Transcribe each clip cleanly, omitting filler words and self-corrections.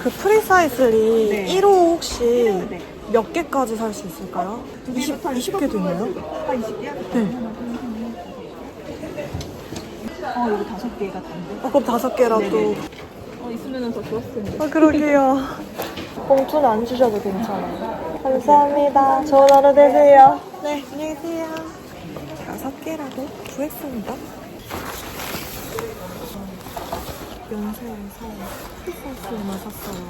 그 프리사이슬이 네. 1호 혹시 네. 몇 개까지 살 수 있을까요? 20개도 있나요? 아, 20개야? 네. 여기 5개가 단데. 그럼 5개라도. 네네. 있으면 더 좋았을 텐데. 그러게요. 봉투는 안 주셔도 괜찮아요. 감사합니다. 좋은 하루 되세요. 네, 안녕히 계세요. 5개라도 구했습니다. 연세에서 크리스마스만 샀어요.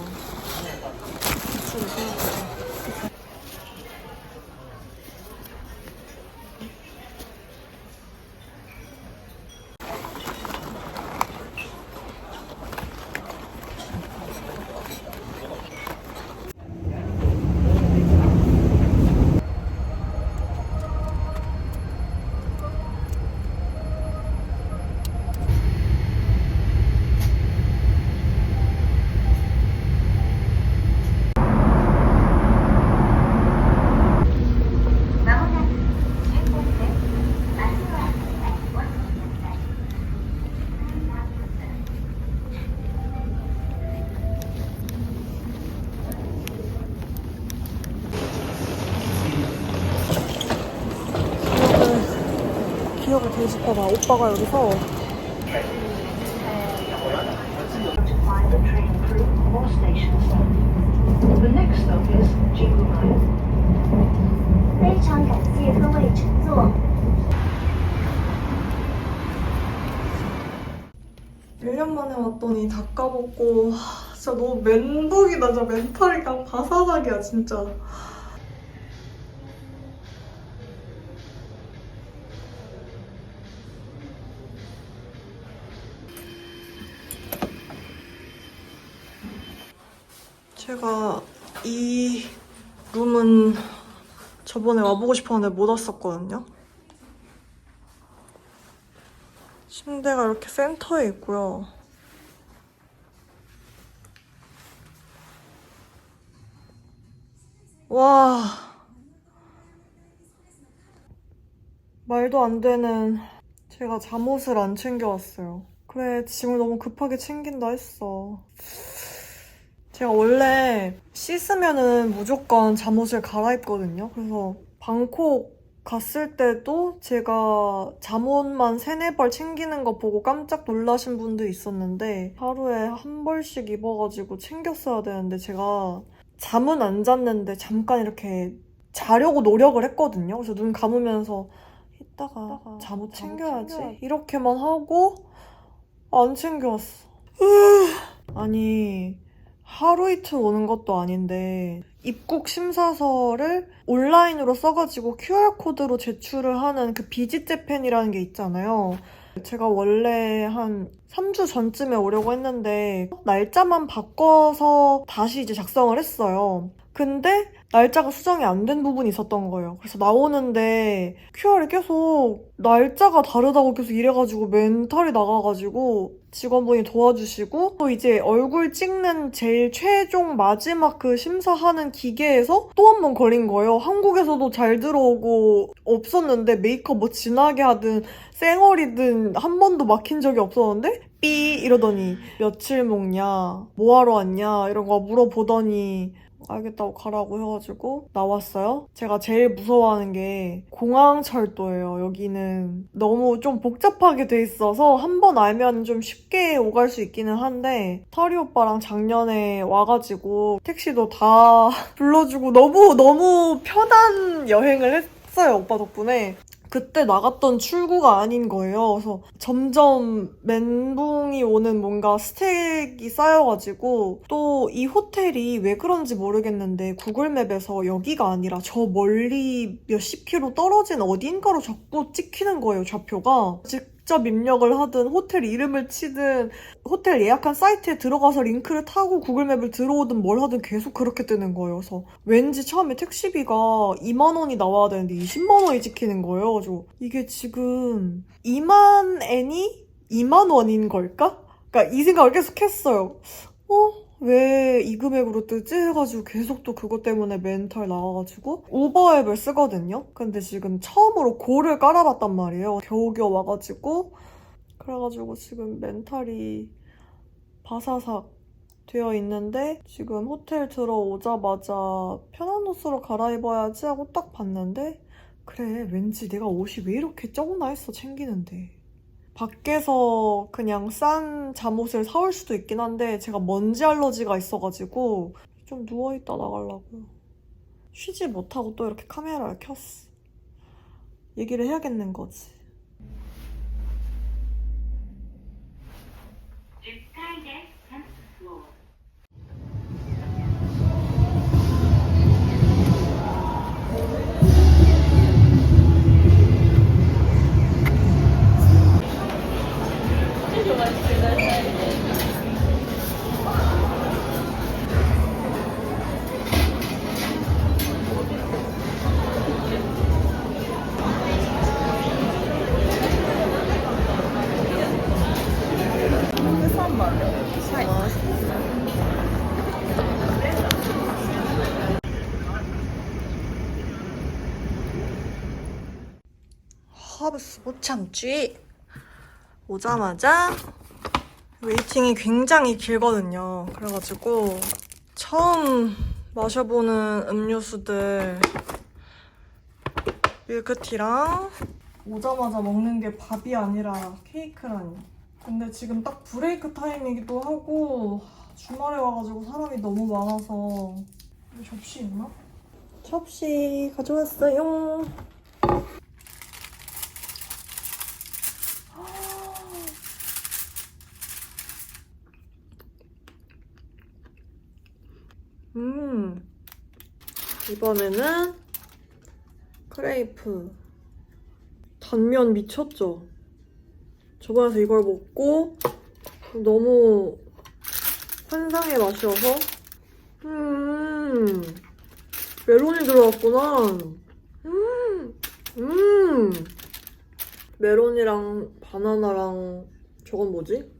같이 사야겠다. 기억을 되게 싶어봐. 오빠가 여기서 The next stop is Jinguan. 非常感谢各位乘坐。 1년 만에 왔더니 다 까먹고 진짜 너무 멘붕이다. 진짜 멘탈이 그냥 바사삭이야 진짜. 제가 이 룸은 저번에 와보고 싶었는데 못 왔었거든요. 침대가 이렇게 센터에 있고요. 와, 말도 안 되는. 제가 잠옷을 안 챙겨왔어요. 그래, 짐을 너무 급하게 챙긴다 했어. 제가 원래 씻으면은 무조건 잠옷을 갈아입거든요. 그래서 방콕 갔을 때도 제가 잠옷만 3-4벌 챙기는 거 보고 깜짝 놀라신 분도 있었는데 하루에 1벌씩 입어가지고 챙겼어야 되는데 제가 잠은 안 잤는데 잠깐 이렇게 자려고 노력을 했거든요. 그래서 눈 감으면서 이따가 잠옷 챙겨야지 이렇게만 하고 안 챙겨왔어. 아니 하루 이틀 오는 것도 아닌데 입국 심사서를 온라인으로 써가지고 QR코드로 제출을 하는 그 비짓재팬이라는 게 있잖아요. 제가 원래 한 3주 전쯤에 오려고 했는데 날짜만 바꿔서 다시 이제 작성을 했어요. 근데 날짜가 수정이 안 된 부분이 있었던 거예요. 그래서 나오는데 QR이 계속 날짜가 다르다고 계속 이래가지고 멘탈이 나가가지고 직원분이 도와주시고 또 이제 얼굴 찍는 제일 최종 마지막 그 심사하는 기계에서 또 한 번 걸린 거예요. 한국에서도 잘 들어오고 없었는데 메이크업 뭐 진하게 하든 쌩얼이든 한 번도 막힌 적이 없었는데 삐 이러더니 며칠 먹냐 뭐하러 왔냐 이런 거 물어보더니 알겠다고 가라고 해가지고 나왔어요. 제가 제일 무서워하는 게 공항철도예요. 여기는 너무 좀 복잡하게 돼 있어서 한 번 알면 좀 쉽게 오갈 수 있기는 한데 타리 오빠랑 작년에 와가지고 택시도 다 불러주고 너무 편한 여행을 했어요. 오빠 덕분에. 그때 나갔던 출구가 아닌 거예요. 그래서 점점 멘붕이 오는 뭔가 스택이 쌓여가지고 또 이 호텔이 왜 그런지 모르겠는데 구글맵에서 여기가 아니라 저 멀리 몇십 킬로 떨어진 어딘가로 자꾸 찍히는 거예요, 좌표가. 직접 입력을 하든 호텔 이름을 치든 호텔 예약한 사이트에 들어가서 링크를 타고 구글맵을 들어오든 뭘 하든 계속 그렇게 뜨는 거예요. 그래서 왠지 처음에 택시비가 2만 원이 나와야 되는데 20만 원이 찍히는 거예요. 그래서 이게 지금 2만 엔이 2만 원인 걸까? 그러니까 이 생각을 계속 했어요. 왜 이 금액으로 뜨지? 해가지고 계속 또 그것 때문에 멘탈 나와가지고 우버앱을 쓰거든요? 근데 지금 처음으로 고를 깔아봤단 말이에요. 겨우겨우 와가지고 그래가지고 지금 멘탈이 바사삭 되어 있는데 지금 호텔 들어오자마자 편한 옷으로 갈아입어야지 하고 딱 봤는데 그래, 왠지 내가 옷이 왜 이렇게 적나 했어, 챙기는데. 밖에서 그냥 싼 잠옷을 사올 수도 있긴 한데 제가 먼지 알러지가 있어가지고 좀 누워있다 나가려고요. 쉬지 못하고 또 이렇게 카메라를 켰어. 얘기를 해야겠는 거지. 10階です。10th floor. 하브스 못 참지. 오자마자 웨이팅이 굉장히 길거든요. 그래가지고 처음 마셔보는 음료수들 밀크티랑 오자마자 먹는 게 밥이 아니라 케이크라니. 근데 지금 딱 브레이크 타임이기도 하고 주말에 와가지고 사람이 너무 많아서 여기 접시 있나? 접시 가져왔어요. 이번에는 크레이프. 단면 미쳤죠? 저번에서 이걸 먹고 너무 환상의 맛이어서 메론이 들어갔구나. 메론이랑 바나나랑 저건 뭐지?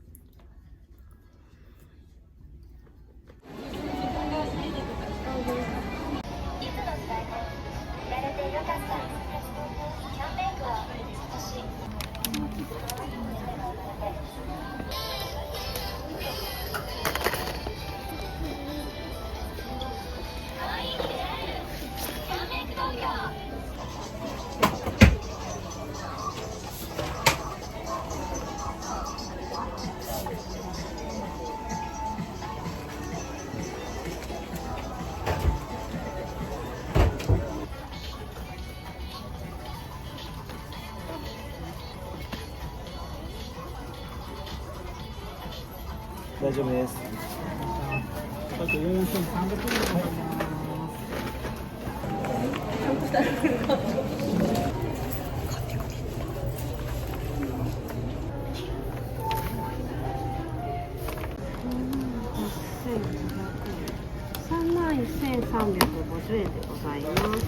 다이저브스. $31,350円でございます。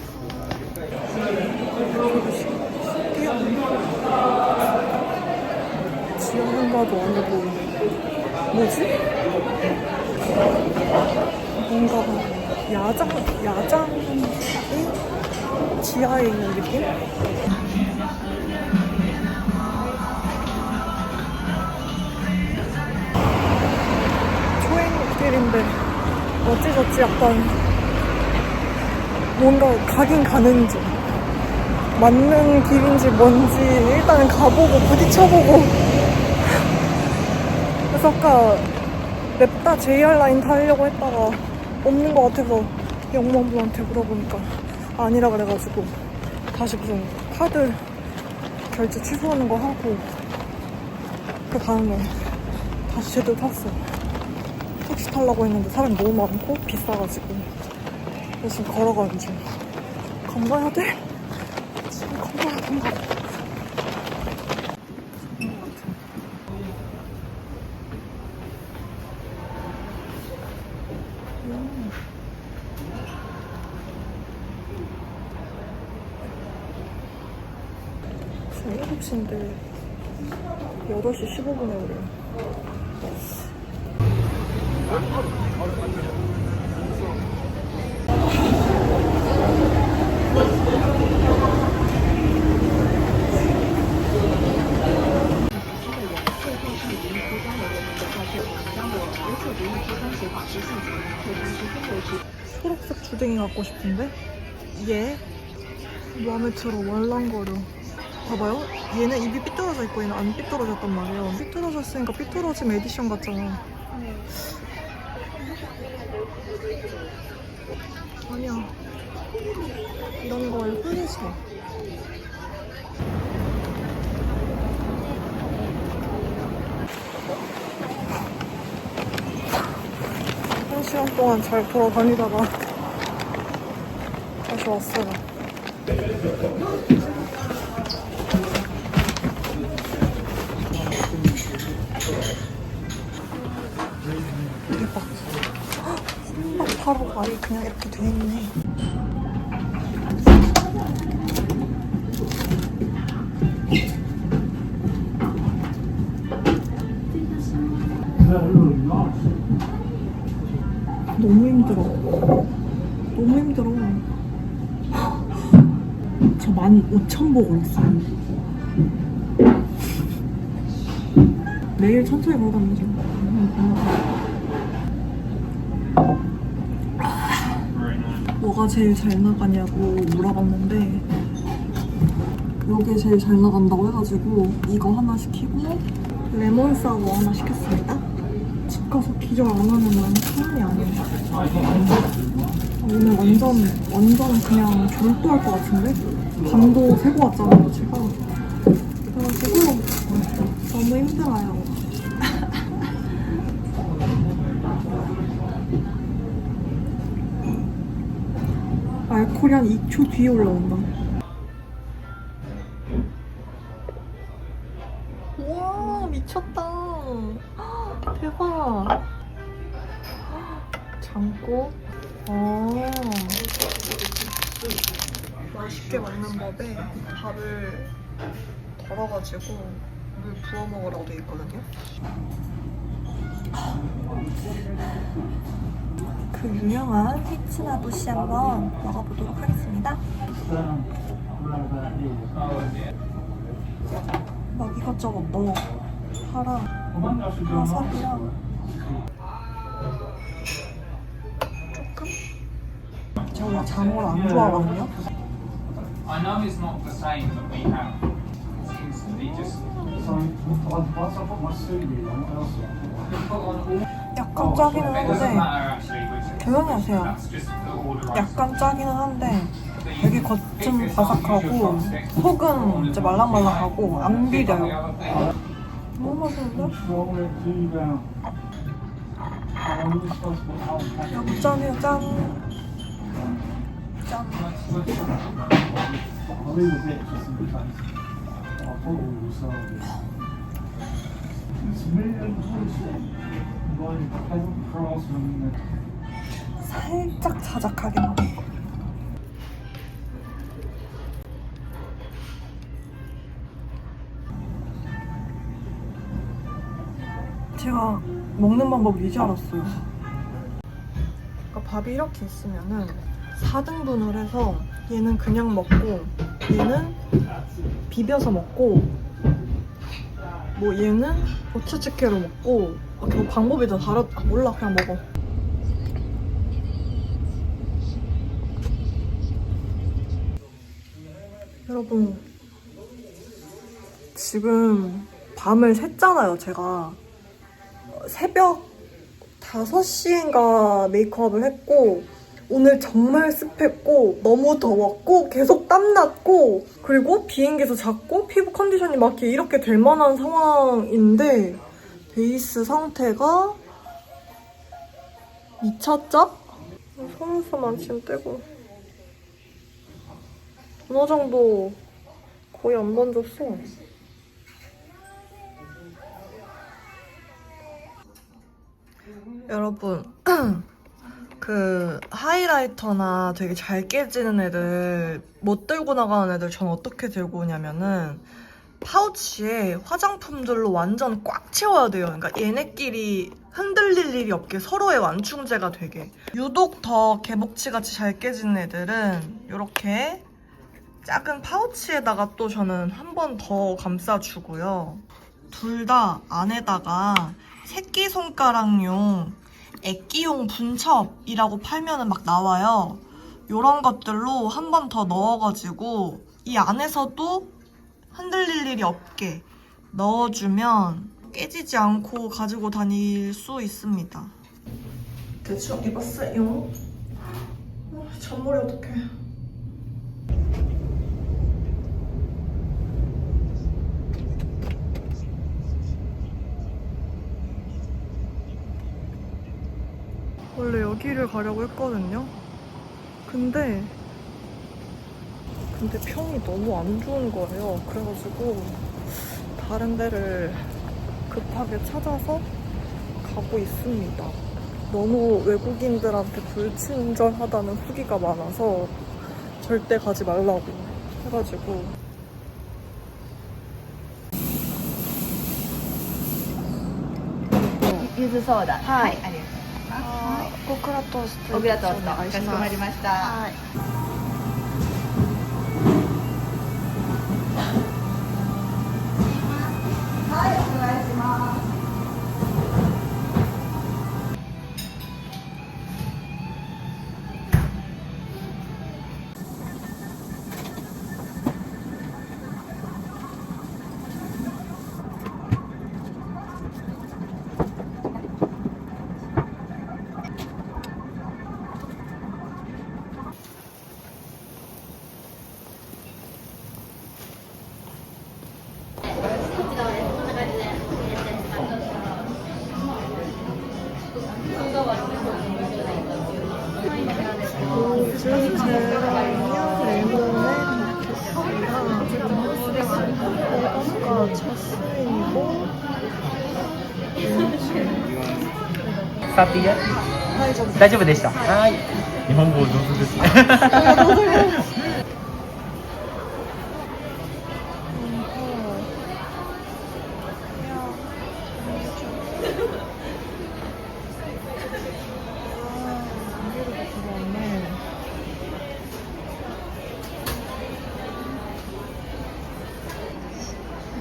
지역만 봐도 안 돼 보이네. 뭐지? 뭔가 야장이 지하에 있는 느낌? 초행길인데 어찌저찌 약간 뭔가 가긴 가는지 맞는 길인지 뭔지 일단은 가보고 부딪혀보고. 그래서 아까 냅다 JR 라인 타려고 했다가 없는 것 같아서 영무원분한테 물어보니까 아니라 그래가지고 다시 무슨 카드 결제 취소하는 거 하고 그 다음에 다시 제대로 탔어요. 택시 타려고 했는데 사람이 너무 많고 비싸가지고. 그래서 지금 걸어가는 중. 건너야 돼? 지금 건너야 된다고. 지금 7시인데 8시 15분에 오래요. 초록색 주댕이 갖고 싶은데 얘 마음에 들어. 말랑거려. 봐봐요. 얘는 입이 삐뚤어져 있고 얘는 안 삐뚤어졌단 말이에요. 삐뚤어졌으니까 삐뚤어짐 에디션 같잖아. 아니야. 이런 거에 홀리지 마. 한 시간 동안 잘 돌아다니다가 다시 왔어요. 대박. 혼밥 바로 말이 그냥 이렇게 돼 있네. 너무 힘들어. 너무 힘들어. 저 15,000보 걸었어요. 매일 천천히 걸어다니죠. 뭐가 제일 잘 나가냐고 물어봤는데 이게 제일 잘 나간다고 해가지고 이거 하나 시키고 레몬 사워 하나 시켰습니다. 집 가서 기절 안 하면은 소원이 아니에요. 오늘 완전 그냥 졸도할 것 같은데? 밤도 새고 왔잖아요, 제가. 그래가지고 너무 힘들어요. 알코올이 한 2초 뒤에 올라온다. 우와, 미쳤다. 대박. 장국. 맛있게 먹는 법에 밥을 덜어가지고 물 부어 먹으라고 돼 있거든요. 그 유명한 히츠나부시 한번 먹어보도록 하겠습니다. 막 이것저것 넣어. 파랑, 와사비랑 조금? 제가 원래 장어를 안 좋아하거든요. I know it's not the same that we have. It's instantly just 약간 짜기는 it doesn't 한데 matter actually which 조용히 하세요. that's just the order I 약간 짜기는 한데 되게 겉은 바삭하고 속은 이제 말랑말랑하고 안 비려요. 너무 맛있는데? 여기 짠이에요. 짠. 짠. 살짝 자작하게 먹을 거. 제가 먹는 방법을 이제 알았어요. 그러니까 밥이 이렇게 있으면은 4등분을 해서 얘는 그냥 먹고 얘는 비벼서 먹고 뭐 얘는 오차즈케로 먹고 그 방법이 다 다르... 몰라 그냥 먹어. 여러분 지금 밤을 샜잖아요. 제가 새벽 5시인가 메이크업을 했고 오늘 정말 습했고 너무 더웠고 계속 땀났고 그리고 비행기에서 잤고 피부 컨디션이 막 이렇게 될 만한 상황인데 베이스 상태가 미쳤죠? 속눈썹만 지금 떼고 토너정도 거의 안 번졌어. 여러분 그 하이라이터나 되게 잘 깨지는 애들 못 들고 나가는 애들 전 어떻게 들고 오냐면은 파우치에 화장품들로 완전 꽉 채워야 돼요. 그러니까 얘네끼리 흔들릴 일이 없게 서로의 완충제가 되게. 유독 더 개복치같이 잘 깨지는 애들은 이렇게 작은 파우치에다가 또 저는 한 번 더 감싸주고요. 둘 다 안에다가 새끼손가락용 액기용 분첩이라고 팔면은 막 나와요. 요런 것들로 한 번 더 넣어가지고 이 안에서도 흔들릴 일이 없게 넣어주면 깨지지 않고 가지고 다닐 수 있습니다. 대충 입었어요. 잔머리 어떡해. 원래 여기를 가려고 했거든요. 근데 평이 너무 안 좋은 거예요. 그래가지고 다른 데를 급하게 찾아서 가고 있습니다. 너무 외국인들한테 불친절하다는 후기가 많아서 절대 가지 말라고 해가지고.ゆずソーダ。はい、ありがとうございます。 고크라토스트 小倉トースト、かしこまりました。はい。はい、お願いします。젤이랑 레몬에 바닷가 자스민이고 触っていいよ大丈夫でしたはい日本語上手ですね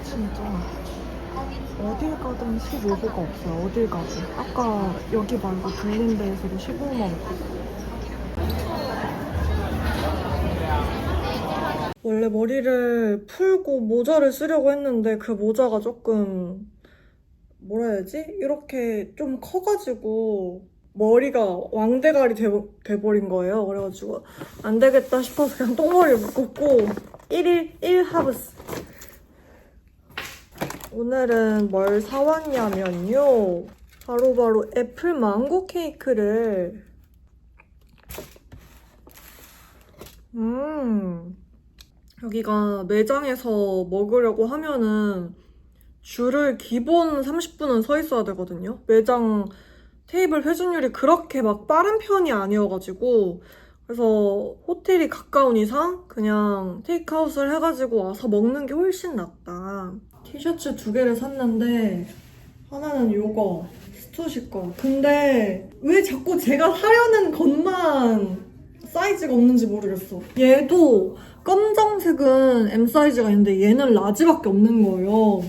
진짜 어딜 가든 15부가 없어요. 어딜 가도. 아까 여기 말고 들린 데에서도 15만 원. 원래 머리를 풀고 모자를 쓰려고 했는데 그 모자가 조금 뭐라 해야지? 이렇게 좀 커가지고 머리가 왕대가리 돼버린 거예요. 그래가지고 안 되겠다 싶어서 그냥 똥머리를 묶었고 1일 1하브스. 오늘은 뭘 사왔냐면요. 바로 애플 망고 케이크를 여기가 매장에서 먹으려고 하면은 줄을 기본 30분은 서 있어야 되거든요. 매장 테이블 회전율이 그렇게 막 빠른 편이 아니어가지고 그래서 호텔이 가까운 이상 그냥 테이크아웃을 해가지고 와서 먹는 게 훨씬 낫다. 티셔츠 2개를 샀는데 하나는 요거 스투시 거. 근데 왜 자꾸 제가 사려는 것만 사이즈가 없는지 모르겠어. 얘도 검정색은 M 사이즈가 있는데 얘는 라지밖에 없는 거예요.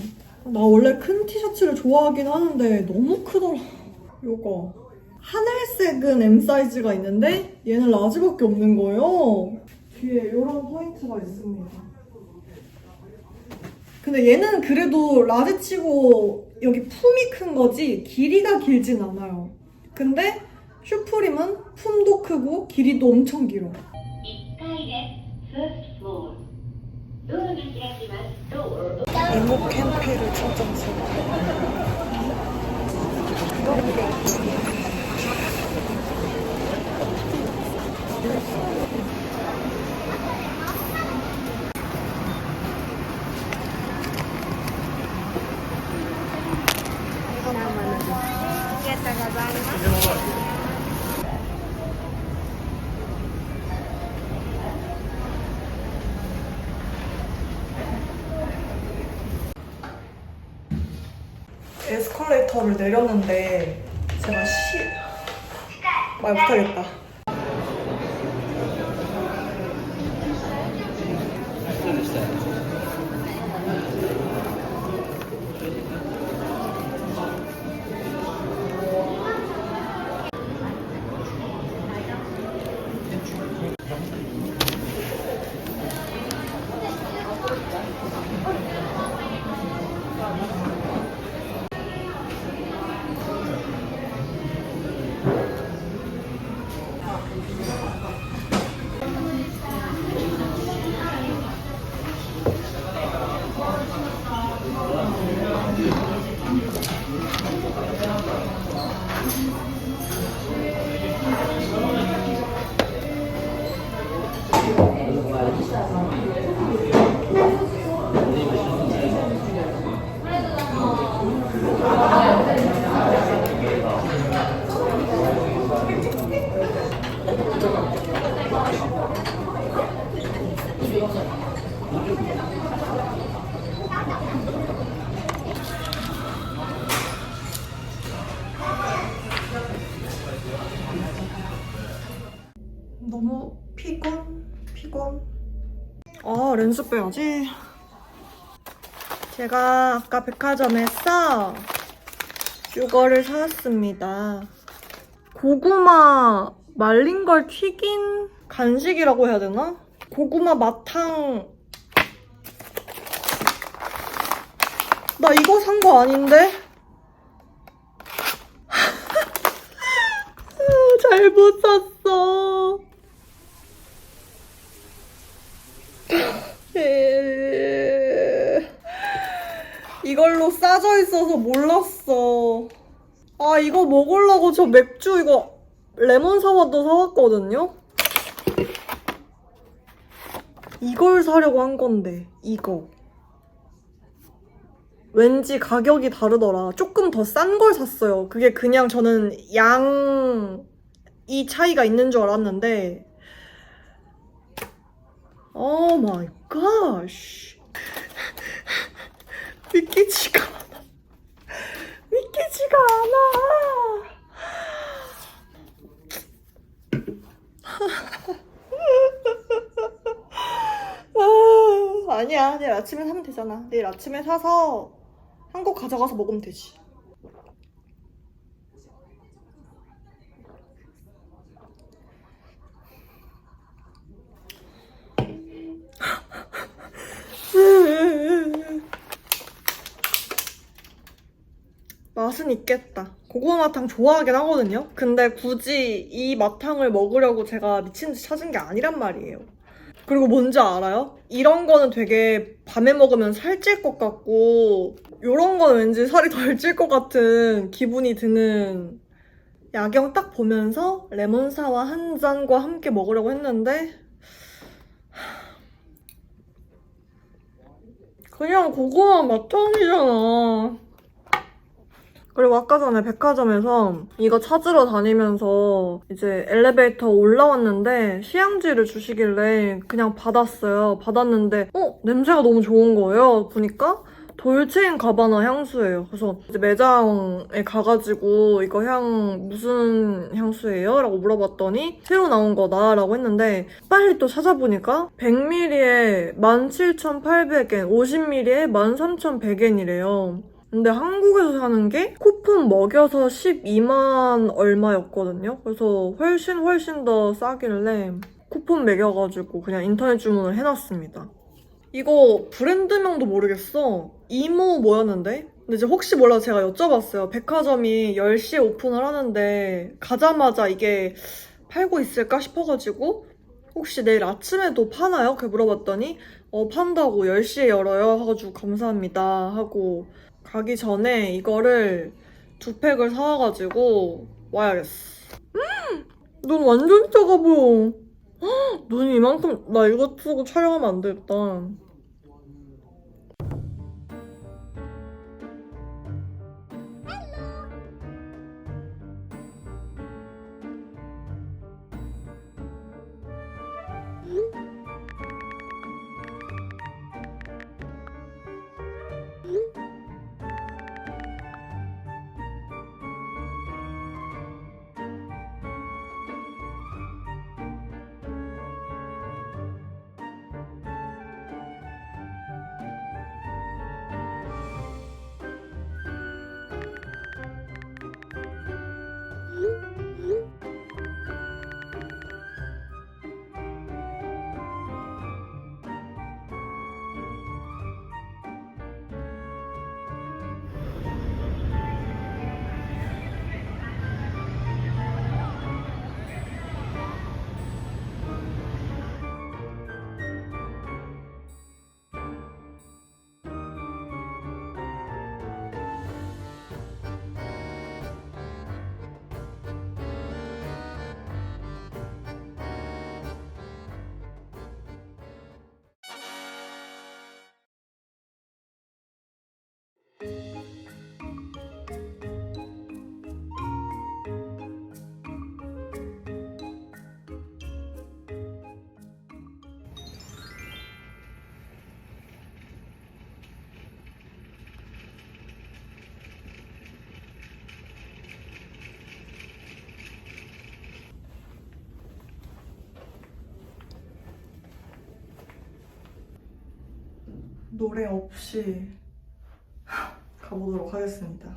나 원래 큰 티셔츠를 좋아하긴 하는데 너무 크더라. 요거 하늘색은 M 사이즈가 있는데 얘는 라지밖에 없는 거예요. 뒤에 이런 포인트가 있습니다. 근데 얘는 그래도 라지치고 여기 품이 큰 거지 길이가 길진 않아요. 근데 슈프림은 품도 크고 길이도 엄청 길어. ドアが開きます。 이모 캠피를 초점으로. 에스컬레이터를 내렸는데 제가 말 못하겠다. 너무 피곤. 아, 렌즈 빼야지. 제가 아까 백화점에서 이거를 사왔습니다. 고구마 말린 걸 튀긴 간식이라고 해야 되나? 고구마 마탕. 나 이거 산 거 아닌데? 잘못 샀어. 이걸로 싸져 있어서 몰랐어. 아, 이거 먹으려고 저 맥주 이거 레몬 사와도 사왔거든요? 이걸 사려고 한 건데, 이거. 왠지 가격이 다르더라. 조금 더 싼 걸 샀어요. 그게 그냥 저는 양이 차이가 있는 줄 알았는데. 오 마이 갓. 믿기지가 않아. 믿기지가 않아. 아니야. 내일 아침에 사면 되잖아. 내일 아침에 사서 한국 가져가서 먹으면 되지. 맛은 있겠다. 고구마 마탕 좋아하긴 하거든요. 근데 굳이 이 마탕을 먹으려고 제가 미친듯이 찾은 게 아니란 말이에요. 그리고 뭔지 알아요? 이런 거는 되게 밤에 먹으면 살찔 것 같고 이런 거는 왠지 살이 덜 찔 것 같은 기분이 드는 야경 딱 보면서 레몬사와 한 잔과 함께 먹으려고 했는데 그냥 고구마 마탕이잖아. 그리고 아까 전에 백화점에서 이거 찾으러 다니면서 이제 엘리베이터 올라왔는데 휴양지를 주시길래 그냥 받았어요. 받았는데 냄새가 너무 좋은 거예요. 보니까 돌체인 가바나 향수예요. 그래서 이제 매장에 가가지고 이거 향 무슨 향수예요? 라고 물어봤더니 새로 나온 거다 라고 했는데 빨리 또 찾아보니까 100ml에 17,800엔, 50ml에 13,100엔이래요. 근데 한국에서 사는 게 쿠폰 먹여서 12만 얼마였거든요. 그래서 훨씬 더 싸길래 쿠폰 매겨가지고 그냥 인터넷 주문을 해놨습니다. 이거 브랜드명도 모르겠어. 이모 뭐였는데? 근데 이제 혹시 몰라서 제가 여쭤봤어요. 백화점이 10시에 오픈을 하는데 가자마자 이게 팔고 있을까 싶어가지고 혹시 내일 아침에도 파나요? 그렇게 물어봤더니 판다고 10시에 열어요 하가지고 감사합니다 하고 가기 전에 이거를 2팩을 사와가지고 와야겠어. 눈 완전 작아 보여. 눈이 이만큼. 나 이거 쓰고 촬영하면 안 되겠다. 노래 없이 가보도록 하겠습니다.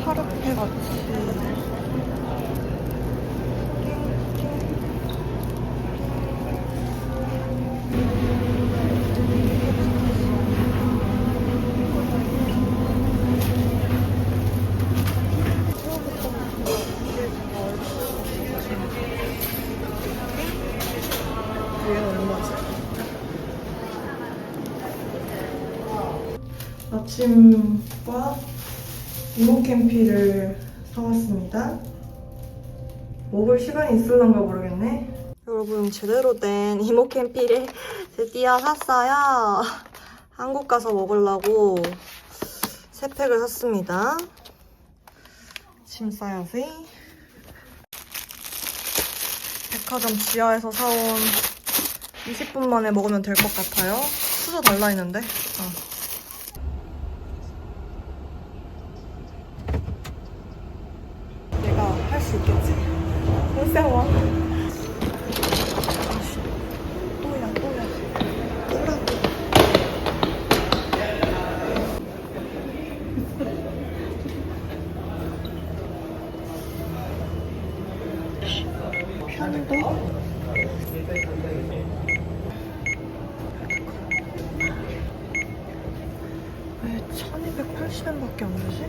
파르페 같이 얘는 얼마지? 아침과 이모캠피를 사왔습니다. 먹을 시간이 있을런가 모르겠네. 여러분, 제대로 된 이모캠피를 드디어 샀어요. 한국 가서 먹으려고 3팩을 샀습니다. 짐 싸야지. 백화점 지하에서 사온 20분 만에 먹으면 될 것 같아요. 수저 달라 했는데. 내가 할 수 있겠지. 무서워. 아씨, 또야. 또라고. 편도? 왜 1280엔밖에 안 되지?